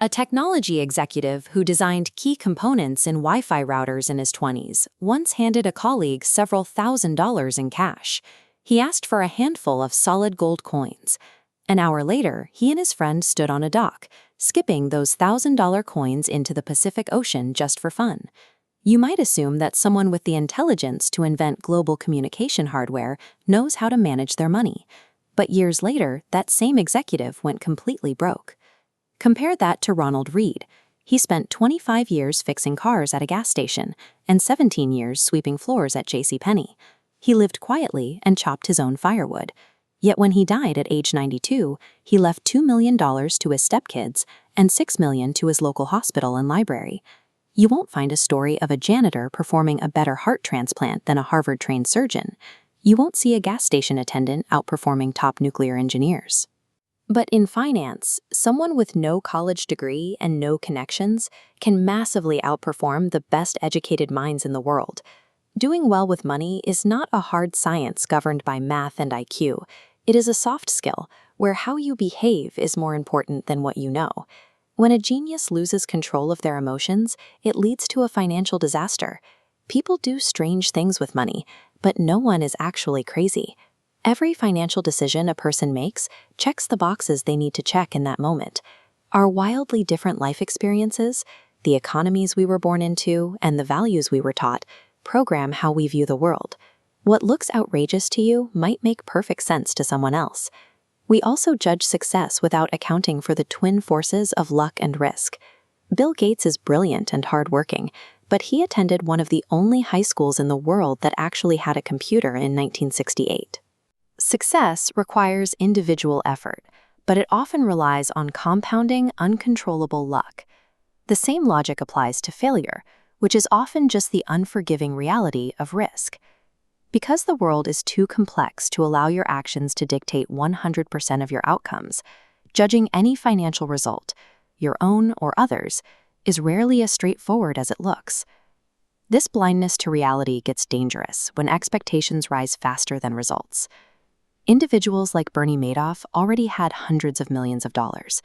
A technology executive who designed key components in Wi-Fi routers in his 20s once handed a colleague several $1,000s in cash. He asked for a handful of solid gold coins. An hour later, he and his friend stood on a dock, skipping those $1,000 coins into the Pacific Ocean just for fun. You might assume that someone with the intelligence to invent global communication hardware knows how to manage their money. But years later, that same executive went completely broke. Compare that to Ronald Read. He spent 25 years fixing cars at a gas station and 17 years sweeping floors at JCPenney. He lived quietly and chopped his own firewood. Yet when he died at age 92, he left $2 million to his stepkids and $6 million to his local hospital and library. You won't find a story of a janitor performing a better heart transplant than a Harvard-trained surgeon. You won't see a gas station attendant outperforming top nuclear engineers. But in finance, someone with no college degree and no connections can massively outperform the best-educated minds in the world. Doing well with money is not a hard science governed by math and IQ. It is a soft skill, where how you behave is more important than what you know. When a genius loses control of their emotions, it leads to a financial disaster. People do strange things with money, but no one is actually crazy. Every financial decision a person makes checks the boxes they need to check in that moment. Our wildly different life experiences, the economies we were born into, and the values we were taught program how we view the world. What looks outrageous to you might make perfect sense to someone else. We also judge success without accounting for the twin forces of luck and risk. Bill Gates is brilliant and hardworking, but he attended one of the only high schools in the world that actually had a computer in 1968. Success requires individual effort, but it often relies on compounding, uncontrollable luck. The same logic applies to failure, which is often just the unforgiving reality of risk. Because the world is too complex to allow your actions to dictate 100% of your outcomes, judging any financial result, your own or others, is rarely as straightforward as it looks. This blindness to reality gets dangerous when expectations rise faster than results. Individuals like Bernie Madoff already had hundreds of millions of dollars,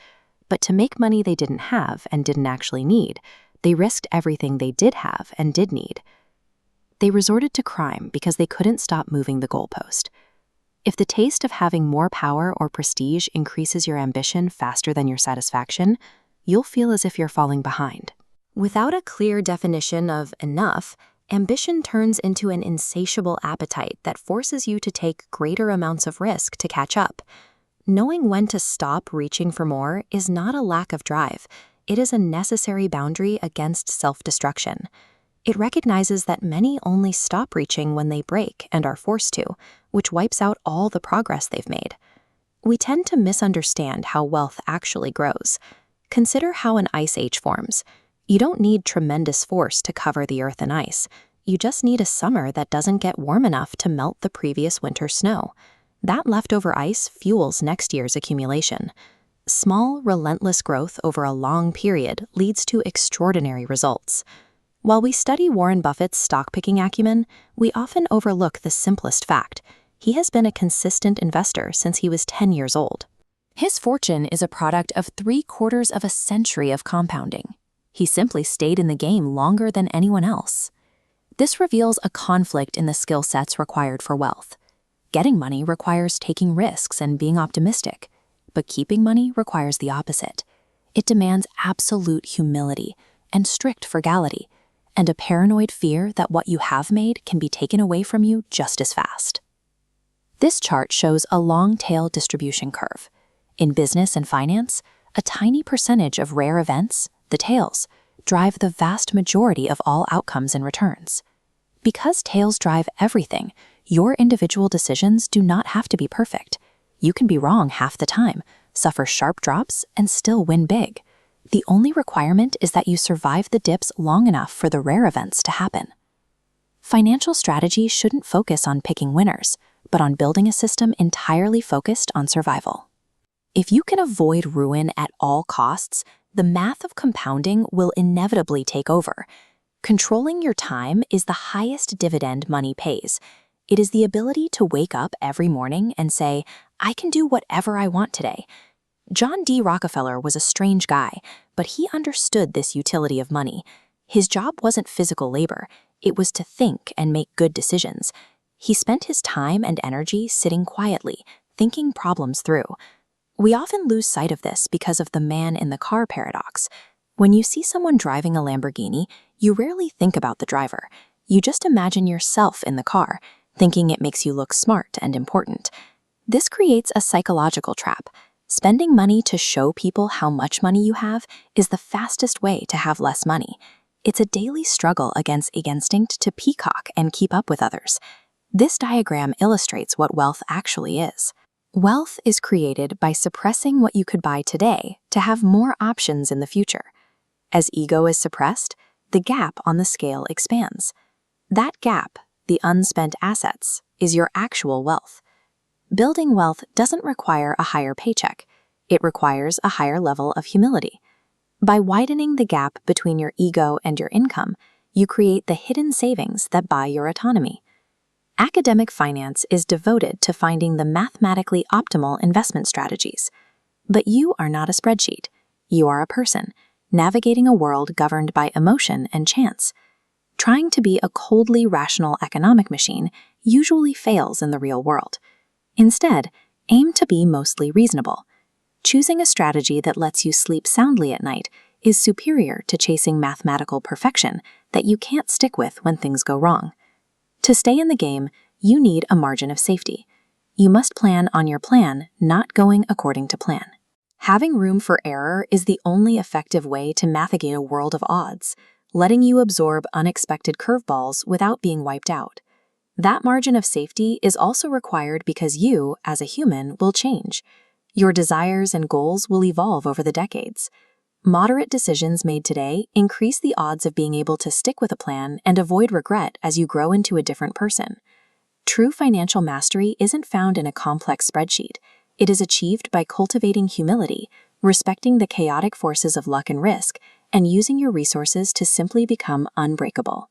but to make money they didn't have and didn't actually need, they risked everything they did have and did need. They resorted to crime because they couldn't stop moving the goalpost. If the taste of having more power or prestige increases your ambition faster than your satisfaction, you'll feel as if you're falling behind. Without a clear definition of enough, ambition turns into an insatiable appetite that forces you to take greater amounts of risk to catch up. Knowing when to stop reaching for more is not a lack of drive. It is a necessary boundary against self-destruction. It recognizes that many only stop reaching when they break and are forced to, which wipes out all the progress they've made. We tend to misunderstand how wealth actually grows. Consider how an ice age forms. You don't need tremendous force to cover the earth in ice. You just need a summer that doesn't get warm enough to melt the previous winter's snow. That leftover ice fuels next year's accumulation. Small, relentless growth over a long period leads to extraordinary results. While we study Warren Buffett's stock-picking acumen, we often overlook the simplest fact. He has been a consistent investor since he was 10 years old. His fortune is a product of 3/4 of a century of compounding. He simply stayed in the game longer than anyone else. This reveals a conflict in the skill sets required for wealth. Getting money requires taking risks and being optimistic, but keeping money requires the opposite. It demands absolute humility and strict frugality, and a paranoid fear that what you have made can be taken away from you just as fast. This chart shows a long-tail distribution curve. In business and finance, a tiny percentage of rare events, the tails, drive the vast majority of all outcomes and returns. Because tails drive everything, your individual decisions do not have to be perfect. You can be wrong half the time, suffer sharp drops, and still win big. The only requirement is that you survive the dips long enough for the rare events to happen. Financial strategy shouldn't focus on picking winners, but on building a system entirely focused on survival. If you can avoid ruin at all costs, the math of compounding will inevitably take over. Controlling your time is the highest dividend money pays. It is the ability to wake up every morning and say, I can do whatever I want today. John D. Rockefeller was a strange guy, but he understood this utility of money. His job wasn't physical labor, it was to think and make good decisions. He spent his time and energy sitting quietly, thinking problems through. We often lose sight of this because of the man in the car paradox. When you see someone driving a Lamborghini, you rarely think about the driver. You just imagine yourself in the car, thinking it makes you look smart and important. This creates a psychological trap. Spending money to show people how much money you have is the fastest way to have less money. It's a daily struggle against instinct to peacock and keep up with others. This diagram illustrates what wealth actually is. Wealth is created by suppressing what you could buy today to have more options in the future. As ego is suppressed, the gap on the scale expands. That gap, the unspent assets, is your actual wealth. Building wealth doesn't require a higher paycheck. It requires a higher level of humility. By widening the gap between your ego and your income, you create the hidden savings that buy your autonomy. Academic finance is devoted to finding the mathematically optimal investment strategies. But you are not a spreadsheet. You are a person, navigating a world governed by emotion and chance. Trying to be a coldly rational economic machine usually fails in the real world. Instead, aim to be mostly reasonable. Choosing a strategy that lets you sleep soundly at night is superior to chasing mathematical perfection that you can't stick with when things go wrong. To stay in the game, you need a margin of safety. You must plan on your plan, not going according to plan. Having room for error is the only effective way to navigate a world of odds, letting you absorb unexpected curveballs without being wiped out. That margin of safety is also required because you, as a human, will change. Your desires and goals will evolve over the decades. Moderate decisions made today increase the odds of being able to stick with a plan and avoid regret as you grow into a different person. True financial mastery isn't found in a complex spreadsheet. It is achieved by cultivating humility, respecting the chaotic forces of luck and risk, and using your resources to simply become unbreakable.